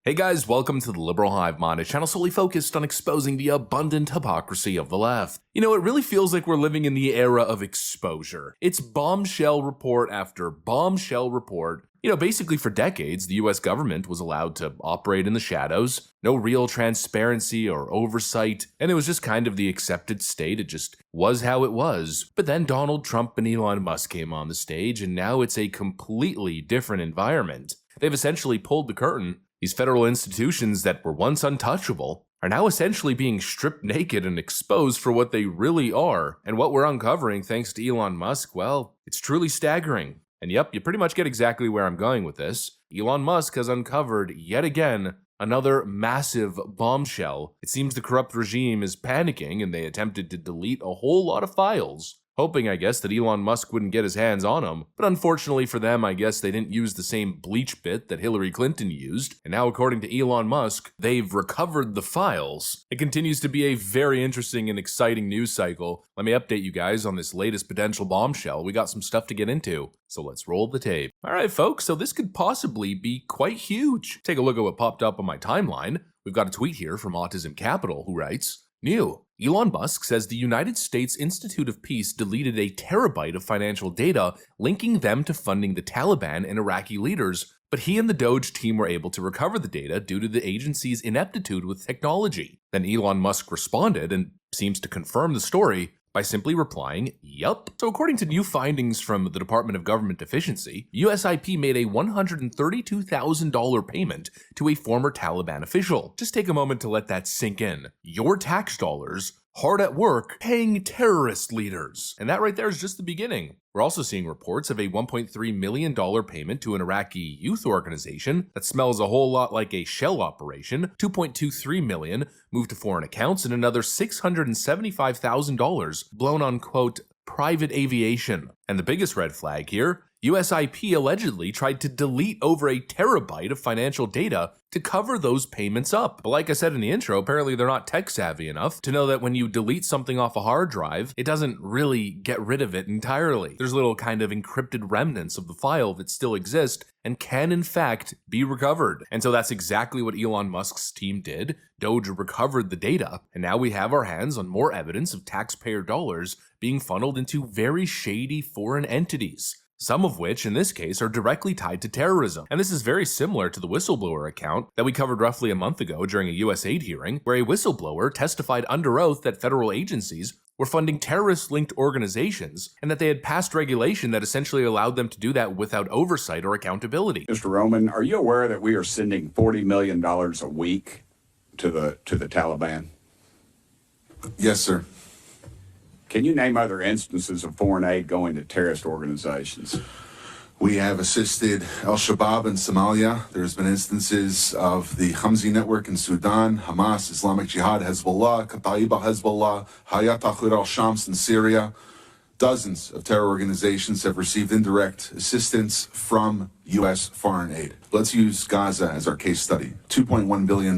Hey guys, welcome to the Liberal Hivemind, a channel solely focused on exposing the abundant hypocrisy of the left. You know, it really feels like we're living in the era of exposure. It's bombshell report after bombshell report. You know, basically for decades, the US government was allowed to operate in the shadows, no real transparency or oversight, and it was just kind of the accepted state. It just was how it was. But then Donald Trump and Elon Musk came on the stage, and now it's a completely different environment. They've essentially pulled the curtain. These federal institutions that were once untouchable are now essentially being stripped naked and exposed for what they really are. And what we're uncovering thanks to Elon Musk, well, it's truly staggering. And yep, you pretty much get exactly where I'm going with this. Elon Musk has uncovered, yet again, another massive bombshell. It seems the corrupt regime is panicking and they attempted to delete a whole lot of files, hoping, I guess, that Elon Musk wouldn't get his hands on them. But unfortunately for them, I guess they didn't use the same bleach bit that Hillary Clinton used. And now, according to Elon Musk, they've recovered the files. It continues to be a very interesting and exciting news cycle. Let me update you guys on this latest potential bombshell. We got some stuff to get into, so let's roll the tape. All right, folks, so this could possibly be quite huge. Take a look at what popped up on my timeline. We've got a tweet here from Autism Capital who writes, "New. Elon Musk says the United States Institute of Peace deleted a terabyte of financial data linking them to funding the Taliban and Iraqi leaders, but he and the Doge team were able to recover the data due to the agency's ineptitude with technology." Then Elon Musk responded and seems to confirm the story by simply replying, "Yup." So according to new findings from the Department of Government Efficiency, USIP made a $132,000 payment to a former Taliban official. Just take a moment to let that sink in. Your tax dollars hard at work paying terrorist leaders. And that right there is just the beginning. We're also seeing reports of a $1.3 million payment to an Iraqi youth organization that smells a whole lot like a shell operation, $2.23 million moved to foreign accounts, and another $675,000 blown on, quote, private aviation. And the biggest red flag here, USIP allegedly tried to delete over a terabyte of financial data to cover those payments up. But like I said in the intro, apparently they're not tech savvy enough to know that when you delete something off a hard drive, it doesn't really get rid of it entirely. There's little kind of encrypted remnants of the file that still exist and can in fact be recovered. And so that's exactly what Elon Musk's team did. Doge recovered the data, and now we have our hands on more evidence of taxpayer dollars being funneled into very shady foreign entities, some of which, in this case, are directly tied to terrorism. And this is very similar to the whistleblower account that we covered roughly a month ago during a USAID hearing, where a whistleblower testified under oath that federal agencies were funding terrorist-linked organizations and that they had passed regulation that essentially allowed them to do that without oversight or accountability. Mr. Roman, are you aware that we are sending $40 million a week to the Taliban? Yes, sir. Can you name other instances of foreign aid going to terrorist organizations? We have assisted al-Shabaab in Somalia. There's been instances of the Hamzi network in Sudan, Hamas, Islamic Jihad, Hezbollah, Kata'iba Hezbollah, Hayat Tahrir al-Shams in Syria. Dozens of terror organizations have received indirect assistance from U.S. foreign aid. Let's use Gaza as our case study. $2.1 billion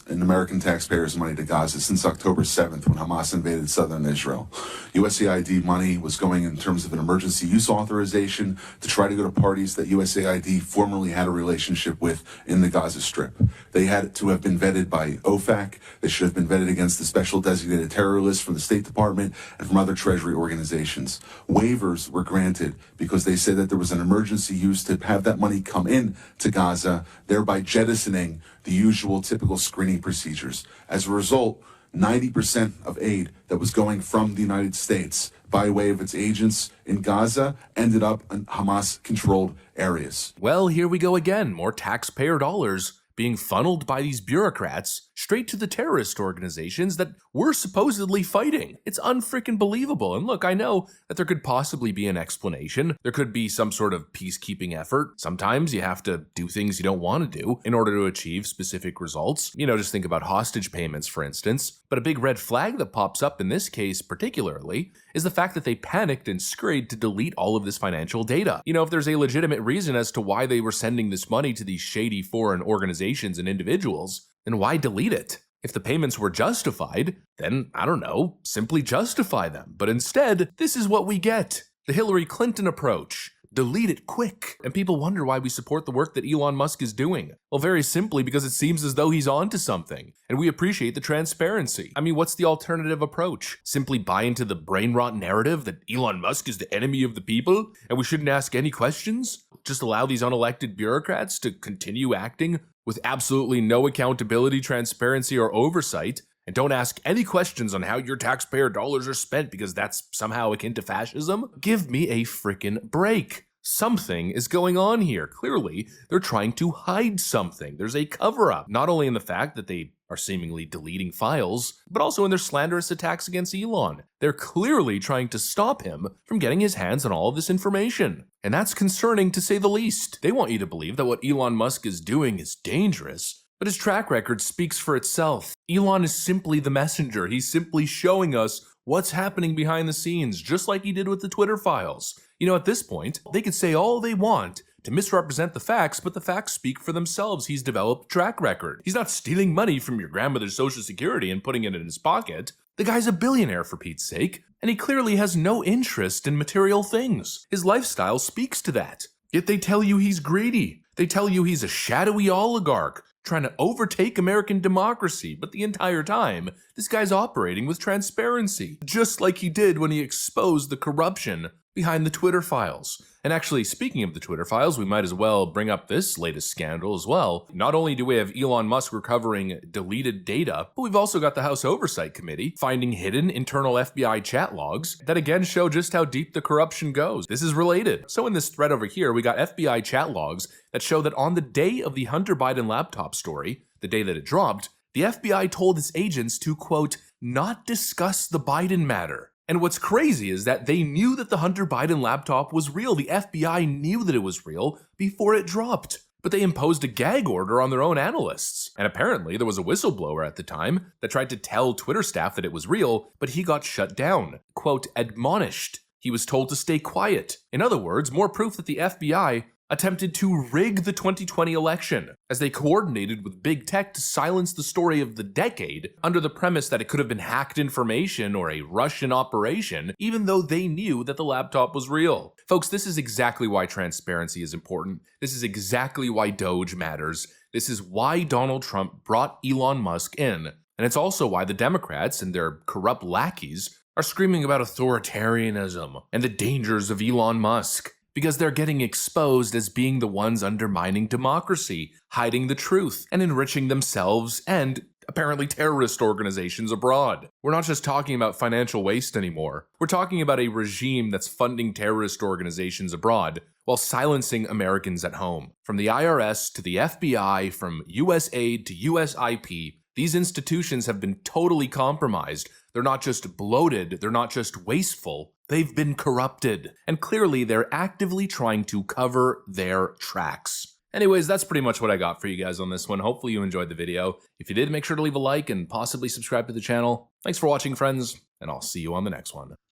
in American taxpayers' money to Gaza since October 7th when Hamas invaded southern Israel. USAID money was going in terms of an emergency use authorization to try to go to parties that USAID formerly had a relationship with in the Gaza Strip. They had to have been vetted by OFAC. They should have been vetted against the special designated terror list from the State Department and from other Treasury organizations. Waivers were granted because they said that there was an emergency use to have that money come in to Gaza, thereby jettisoning the usual typical screening procedures. As a result, 90% of aid that was going from the United States by way of its agents in Gaza ended up in Hamas-controlled areas. Well, here we go again, more taxpayer dollars being funneled by these bureaucrats straight to the terrorist organizations that we're supposedly fighting. It's unfreaking believable. And look, I know that there could possibly be an explanation. There could be some sort of peacekeeping effort. Sometimes you have to do things you don't want to do in order to achieve specific results. You know, just think about hostage payments, for instance. But a big red flag that pops up in this case particularly is the fact that they panicked and scurried to delete all of this financial data. You know, if there's a legitimate reason as to why they were sending this money to these shady foreign organizations and individuals, then why delete it? If the payments were justified, then, I don't know, simply justify them. But instead, this is what we get. The Hillary Clinton approach. Delete it quick. And people wonder why we support the work that Elon Musk is doing. Well, very simply because it seems as though he's onto something, and we appreciate the transparency. I mean, what's the alternative approach? Simply buy into the brain rot narrative that Elon Musk is the enemy of the people, and we shouldn't ask any questions? Just allow these unelected bureaucrats to continue acting with absolutely no accountability, transparency, or oversight, and don't ask any questions on how your taxpayer dollars are spent because that's somehow akin to fascism? Give me a frickin' break. Something is going on here. Clearly, they're trying to hide something. There's a cover-up, not only in the fact that they are seemingly deleting files, but also in their slanderous attacks against Elon. They're clearly trying to stop him from getting his hands on all of this information. And that's concerning to say the least. They want you to believe that what Elon Musk is doing is dangerous, but his track record speaks for itself. Elon is simply the messenger. He's simply showing us what's happening behind the scenes, just like he did with the Twitter files. You know, at this point, they could say all they want to misrepresent the facts, but the facts speak for themselves. He's developed a track record. He's not stealing money from your grandmother's social security and putting it in his pocket. The guy's a billionaire, for Pete's sake, and he clearly has no interest in material things. His lifestyle speaks to that. Yet they tell you he's greedy. They tell you he's a shadowy oligarch trying to overtake American democracy, but the entire time, this guy's operating with transparency, just like he did when he exposed the corruption behind the Twitter files. And actually, speaking of the Twitter files, we might as well bring up this latest scandal as well. Not only do we have Elon Musk recovering deleted data, but we've also got the House Oversight Committee finding hidden internal FBI chat logs that again show just how deep the corruption goes. This is related. So in this thread over here, we got FBI chat logs that show that on the day of the Hunter Biden laptop story, the day that it dropped, the FBI told its agents to, quote, not discuss the Biden matter. And what's crazy is that they knew that the Hunter Biden laptop was real. The FBI knew that it was real before it dropped. But they imposed a gag order on their own analysts. And apparently there was a whistleblower at the time that tried to tell Twitter staff that it was real, but he got shut down. Quote, admonished. He was told to stay quiet. In other words, more proof that the FBI attempted to rig the 2020 election, as they coordinated with big tech to silence the story of the decade under the premise that it could have been hacked information or a Russian operation, even though they knew that the laptop was real. Folks, this is exactly why transparency is important. This is exactly why Doge matters. This is why Donald Trump brought Elon Musk in. And it's also why the Democrats and their corrupt lackeys are screaming about authoritarianism and the dangers of Elon Musk. Because they're getting exposed as being the ones undermining democracy, hiding the truth, and enriching themselves and apparently terrorist organizations abroad. We're not just talking about financial waste anymore. We're talking about a regime that's funding terrorist organizations abroad while silencing Americans at home. From the IRS to the FBI, from USAID to USIP, these institutions have been totally compromised. They're not just bloated, they're not just wasteful, they've been corrupted. And clearly they're actively trying to cover their tracks. Anyways, that's pretty much what I got for you guys on this one. Hopefully you enjoyed the video. If you did, make sure to leave a like and possibly subscribe to the channel. Thanks for watching, friends, and I'll see you on the next one.